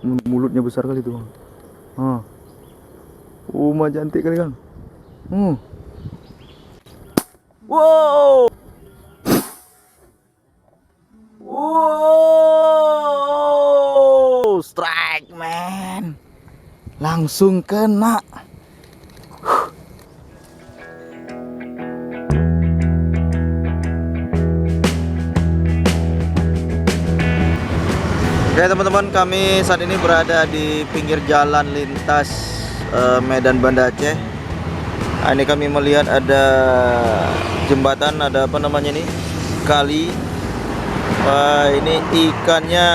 mulutnya besar kali tuh. Ah. Mah cantik kali kan. Wow. Wow, strike man. Langsung kena. Oke teman-teman, kami saat ini berada di pinggir jalan lintas Medan Banda Aceh. Nah, ini kami melihat ada jembatan, ada apa namanya ini, kali. Wah, ini ikannya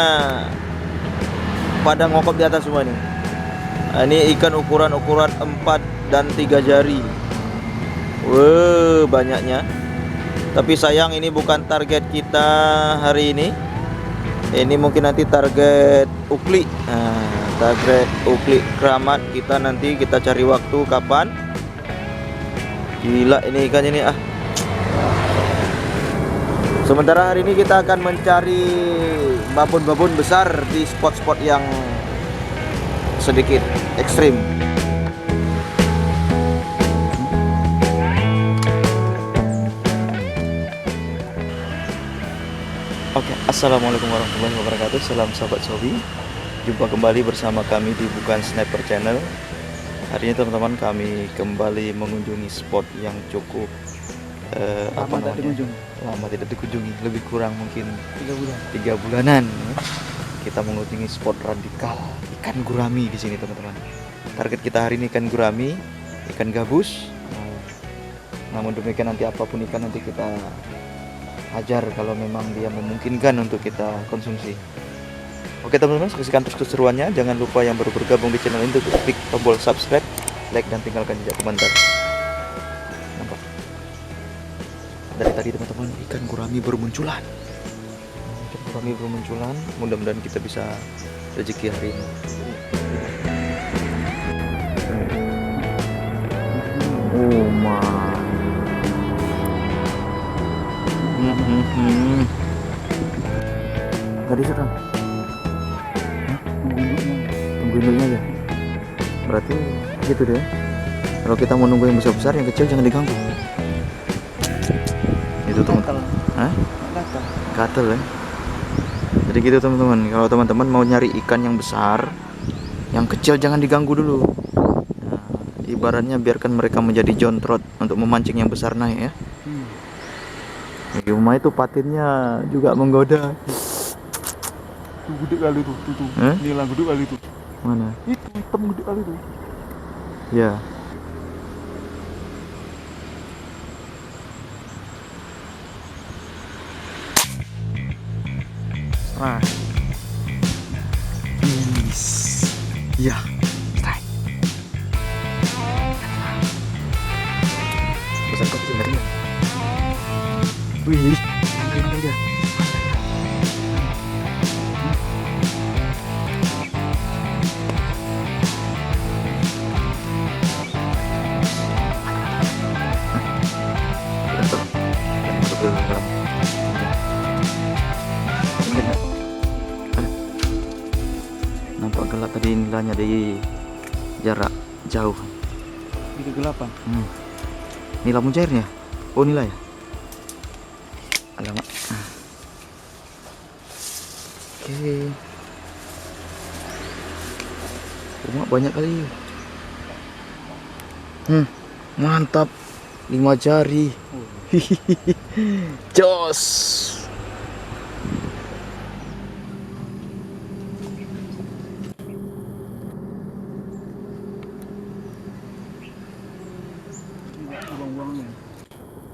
pada ngokop di atas semua ini. Nah, ini ikan ukuran 4 dan 3 jari. Wah, banyaknya. Tapi sayang ini bukan target kita hari ini. Ini mungkin nanti target ukli. Nah, target ukli keramat kita nanti, kita cari waktu kapan. Gila ini ikannya ini ah. Sementara hari ini kita akan mencari babon-babon besar di spot-spot yang sedikit ekstrim. Oke, assalamualaikum warahmatullahi wabarakatuh. Salam sahabat Sobi. Jumpa kembali bersama kami di Bukan Sniper Channel. Hari ini teman-teman, kami kembali mengunjungi spot yang cukup lama tidak dikunjungi, lebih kurang mungkin 3 bulanan. Kita mengunjungi spot radikal ikan gurami di sini teman-teman. Target kita hari ini ikan gurami, ikan gabus. Namun demikian, nanti apapun ikan nanti kita hajar kalau memang dia memungkinkan untuk kita konsumsi. Oke teman-teman, saksikan terus keseruannya. Jangan lupa yang baru bergabung di channel ini untuk klik tombol subscribe, like, dan tinggalkan jejak komentar. Nampak? Dari tadi teman-teman, ikan gurami bermunculan. Ikan gurami bermunculan. Mudah-mudahan kita bisa rezeki hari ini. Oh my. Tadi sedang tunggu induknya aja. Berarti gitu deh. Kalau kita mau nunggu yang besar-besar, yang kecil jangan diganggu. Itu teman-teman. Gatel ya. Jadi gitu teman-teman. Kalau teman-teman mau nyari ikan yang besar, yang kecil jangan diganggu dulu. Nah, ibaratnya biarkan mereka menjadi jontrot untuk memancing yang besar naik ya. Di rumah itu patinnya juga menggoda. Tuh gede kali tuh. Nila gede kali tuh. Mana? Itu hitam gede kali tuh. Ya. Ya. Strike. Besar kok sebenarnya. Wih, angkat aja. Nampak gelap tadi nilainya di jarak jauh. Di kegelapan. Nila muncairnya. Oh, nilai ya. Alamak. Oke. Rumah banyak kali. Mantap. 5 jari. Jos.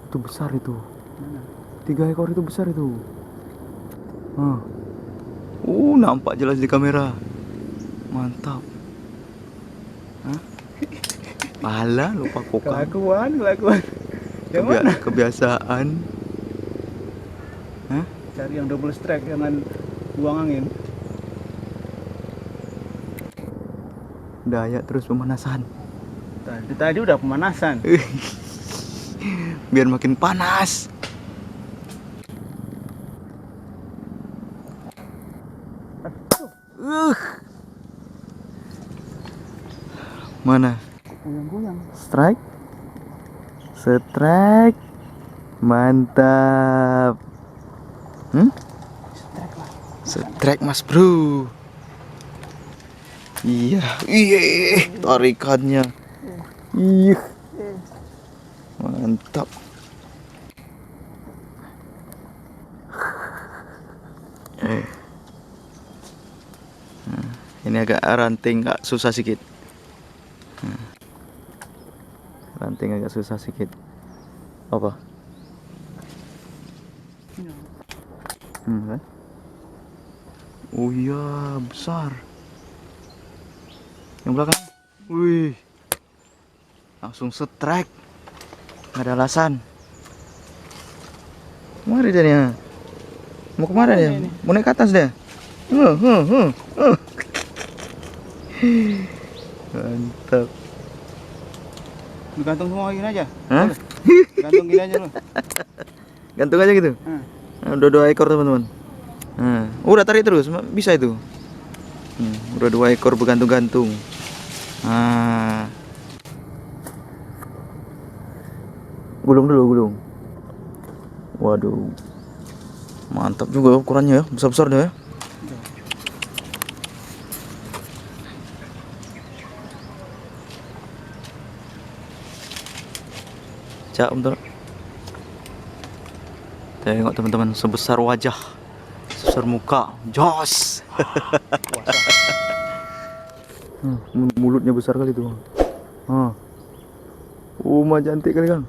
Itu besar itu. Mana? 3 ekor itu besar itu. Nampak jelas di kamera. Mantap. Pala lupa kokang. Kelakuan. Yang mana? Kebiasaan. Cari yang double strike, jangan buang angin. Daya terus pemanasan. Tadi udah pemanasan. Biar makin panas. Mana? Goyang-goyang. Strike. Strike. Mantap. Strike lah. Strike mas bro. Iya. Iya. Tarikannya. Iya. Mantap. Ini agak ranting, agak susah sedikit. Ranting agak susah sedikit. Apa? Kan? Oh iya, besar. Yang belakang. Wih. Langsung strike. Nggak ada alasan. Kemana dia nih? Mau kemana dia? Mau naik ke atas dia? Mantap. Digantung semua gini aja. Hah? Gantung gini aja lu. Gantung aja gitu. Udah 2 ekor teman-teman. Udah tarik terus, bisa itu. Udah 2 ekor bergantung-gantung. Gulung dulu, gulung. Waduh, mantap juga ukurannya ya, besar-besar deh ya. Cak, bentar. Tengok teman-teman, sebesar wajah, sebesar muka, jos. Mulutnya besar kali tuh. Mah cantik kali Kang.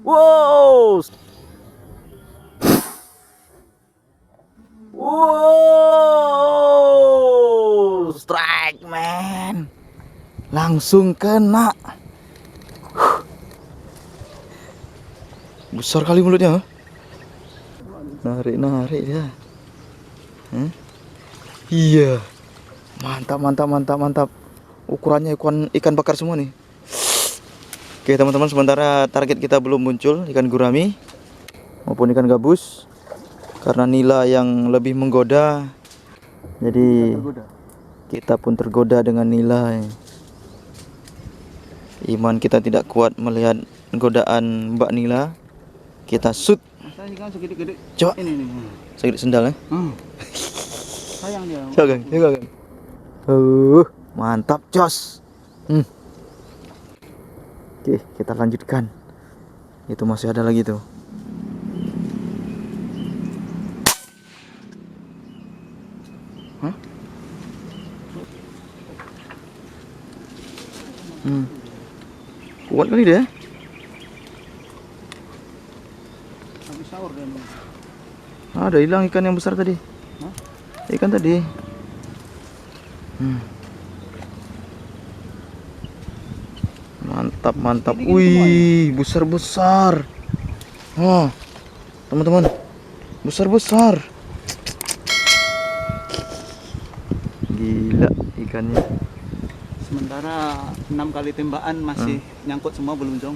Wow. Wow. Strike man. Langsung kena. Besar kali mulutnya. Narik dia. Iya. Mantap. Ukurannya ikan bakar semua nih. Oke teman-teman, sementara target kita belum muncul, ikan gurami maupun ikan gabus, karena nila yang lebih menggoda. Jadi kita pun tergoda dengan nila. Iman kita tidak kuat melihat godaan Mbak Nila. Kita shoot. Coba. Ini. Segede sendal ya. Sayang dia. Coba Kang. Mantap, jos. Oke, kita lanjutkan. Itu masih ada lagi tuh. Kuat kali dia. Habis sahur dia. Ada hilang ikan yang besar tadi. Ikan tadi. Mantap. Wih, besar. Teman-teman. Besar. Gila ikannya. Sementara 6 kali tembakan masih nyangkut semua, belum jong.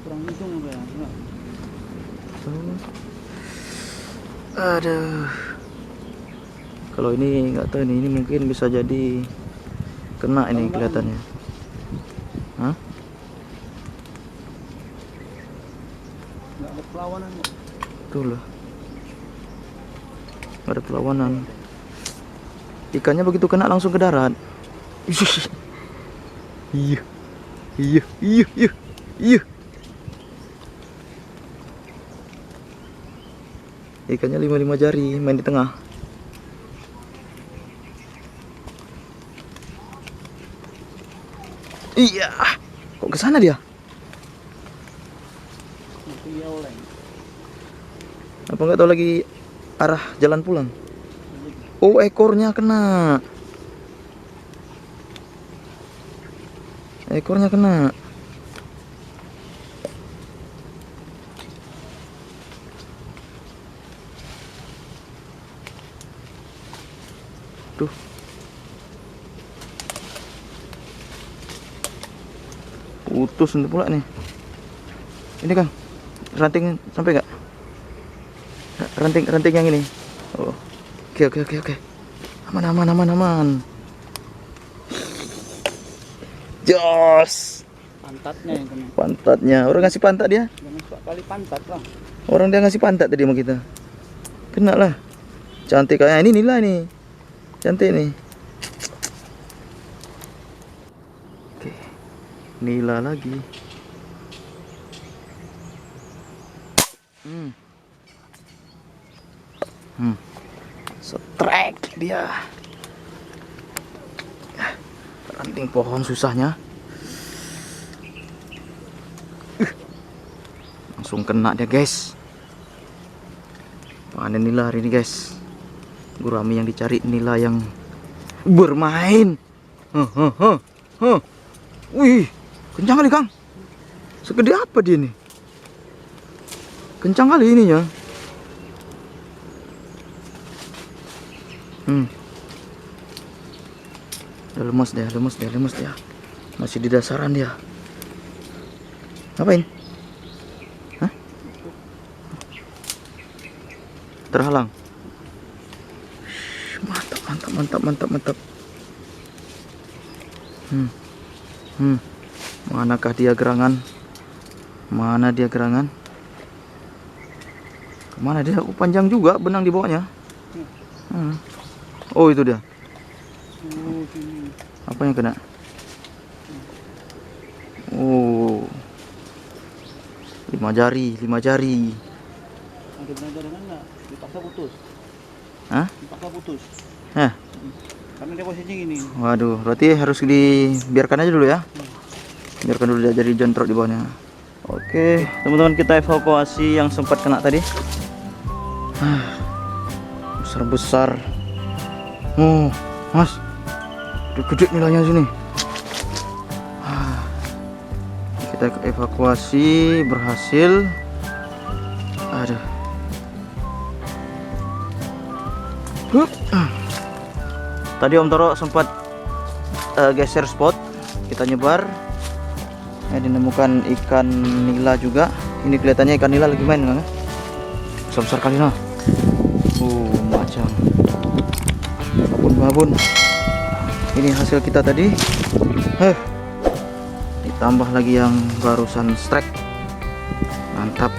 Kurang ujung apa ya? Aduh. Kalau ini nggak tahu ini mungkin bisa jadi kena ini kelihatannya. Nggak ada perlawanan kok. Tuh lah. Nggak ada perlawanan. Ikannya begitu kena langsung ke darat. Iya. Ikannya 5 jari main di tengah. Iya. Kok ke sana dia? Apa nggak tahu lagi arah jalan pulang? Oh, ekornya kena. Tuh. Putus nanti pula nih. Ini Kang, ranting sampai nggak? Ranting yang ini. Oh. Oke. Aman. Jos. Pantatnya yang kena. Pantatnya. Orang ngasih pantat dia. Jangan suka kali pantat lah. Orang dia ngasih pantat tadi sama kita. Kena lah. Cantik kayak ini nila nih. Cantik nih. Oke. Nila lagi. Strike dia. Ranting pohon susahnya. Langsung kena dia guys. Panen nila hari ini guys. Gurami yang dicari nila yang bermain. Wih, kencang kali Kang. Segede apa dia nih? Kencang kali ini ya. Udah lemes dia. Masih di dasaran dia. Ngapain? Hah? Terhalang. Mantap. Manakah dia gerangan? Mana dia gerangan? Kemana dia? Oh, panjang juga benang di bawahnya. Oh, itu dia. Apa yang kena? Oh, 5 jari. Ada belajar dengan enggak? Dipaksa putus. Hah? Dipaksa putus. Hah? Karena dia posisi gini. Waduh, berarti harus dibiarkan aja dulu ya. Biarkan dulu dia jadi jontrok di bawahnya. Oke, teman-teman, kita evakuasi yang sempat kena tadi. Besar. Oh, Mas. Gede nilainya sini. Kita evakuasi berhasil. Aduh. Tadi Om Toro sempat geser spot. Kita nyebar. Dinemukan ikan nila juga. Ini kelihatannya ikan nila lagi main kan? Besar kali nah. Macam babon. Ini hasil kita tadi. Ditambah lagi yang barusan strike. Mantap.